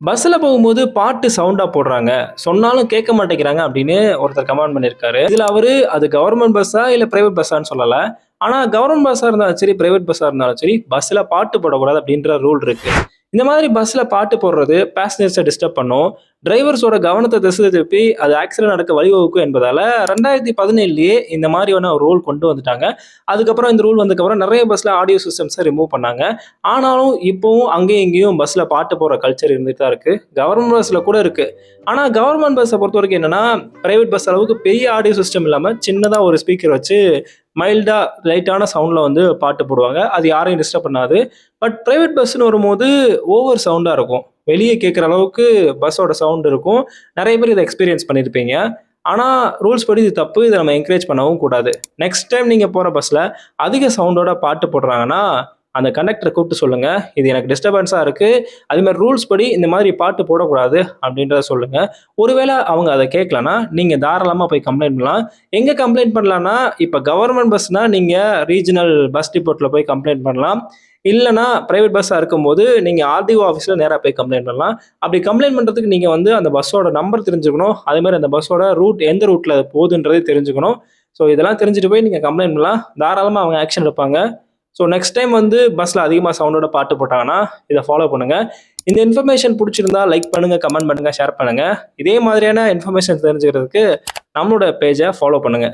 பஸ்ல போகும்போது பாட்டு சவுண்டா போடுறாங்க. சொன்னாலும் கேட்க மாட்டேங்கிறாங்க அப்படின்னு ஒருத்தர் கமெண்ட் பண்ணியிருக்காரு. இதுல அவரு அது கவர்ன்மென்ட் பஸ்ஸா இல்ல பிரைவேட் பஸ்ஸான்னு சொல்லல. ஆனா கவர்ன்மென்ட் பஸ்ஸா இருந்தாலும் சரி, பிரைவேட் பஸ்ஸா இருந்தாலும் சரி, பஸ்ல பாட்டு போடக்கூடாது அப்படின்ற ரூல் இருக்கு. இந்த மாதிரி பஸ்ல பாட்டு போடுறது பேசஞ்சர்ஸ டிஸ்டர்ப் பண்ணும். டிரைவர்ஸோட கவனத்த திசை திருப்பி அது ஆக்சிடென்ட் நடக்க வழிவகுக்கும் என்பதால 2017லயே இந்த மாதிரியான ஒரு ரூல் கொண்டு வந்துட்டாங்க. அதுக்கப்புறம் இந்த ரூல் வந்ததுக்கப்புறம் நெறைய பஸ்ல ஆடியோ சிஸ்டம்ஸ ரிமூவ் பண்ணாங்க. ஆனாலும் இப்பவும் அங்கேயும் இங்கேயும் பஸ்ல பாட்டு போடுற கல்ச்சர் இருந்துட்டு தான் இருக்கு. கவர்மெண்ட் பஸ்ல கூட இருக்கு. ஆனா கவர்மெண்ட் பஸ்ஸ பொறுத்தவரைக்கும் என்னன்னா, பிரைவேட் பஸ் அளவுக்கு பெரிய ஆடியோ சிஸ்டம் இல்லாம சின்னதா ஒரு ஸ்பீக்கர் வச்சு மைல்டா லைட்டான சவுண்ட்ல வந்து பாட்டு போடுவாங்க. அது யாரையும் டிஸ்டர்ப் பண்ணாது. பட் பிரைவேட் பஸ்ன்னு வரும்போது ஓவர் சவுண்டா இருக்கும். வெளிய கேட்கிற அளவுக்கு பஸ்ஸோட சவுண்ட் இருக்கும். நெறைய பேர் இத எக்ஸ்பீரியன்ஸ் பண்ணியிருப்பீங்க. ஆனா ரூல்ஸ் படி இது தப்பு. இத நம்ம என்கரேஜ் பண்ணவும் கூடாது. நெக்ஸ்ட் டைம் நீங்க போற பஸ்ல அதிக சவுண்டோட பாட்டு போடுறாங்கன்னா, அந்த கண்டக்டர கூப்பிட்டு சொல்லுங்க. இது எனக்கு டிஸ்டர்பன்ஸா இருக்கு. அதே மாரி ரூல்ஸ் படி இந்த மாதிரி பாட்டு போடக்கூடாது அப்படின்றத சொல்லுங்க. ஒருவேள அவங்க அத கேட்கலன்னா, நீங்க தாராளமா போய் கம்ப்ளைண்ட் பண்ணலாம். எங்க கம்ப்ளைண்ட் பண்ணலாம்னா, இப்ப கவர்ன்மென்ட் பஸ்னா நீங்க ரீஜினல் பஸ் டிப்போட்ல போய் கம்ப்ளைண்ட் பண்ணலாம். இல்லன்னா பிரைவேட் பஸ்ஸா இருக்கும்போது நீங்க ஆர்டிஓ ஆஃபீஸ்ல நேரா போய் கம்ப்ளைண்ட் பண்ணலாம். அப்படி கம்ப்ளைண்ட் பண்றதுக்கு நீங்க வந்து அந்த பஸ்ஸோட நம்பர் தெரிஞ்சுக்கணும். அதே மாரி அந்த பஸ்ஸோட ரூட் எந்த ரூட்ல அது போகுதுன்றது தெரிஞ்சுக்கணும். ஸோ இதெல்லாம் தெரிஞ்சுட்டு போய் நீங்க கம்ப்ளைண்ட் பண்ணலாம். தாராளமா அவங்க ஆக்ஷன் எடுப்பாங்க. ஸோ நெக்ஸ்ட் டைம் வந்து பஸ்ல அதிகமா சவுண்டோட பாட்டு போட்டாங்கன்னா, இத ஃபாலோ பண்ணுங்க. இந்த இன்ஃபர்மேஷன் புடிச்சிருந்தா லைக் பண்ணுங்க, கமெண்ட் பண்ணுங்க, ஷேர் பண்ணுங்க. இதே மாதிரியான இன்ஃபர்மேஷன் தெரிஞ்சுக்கிறதுக்கு நம்மளோட பேஜ ஃபாலோ பண்ணுங்க.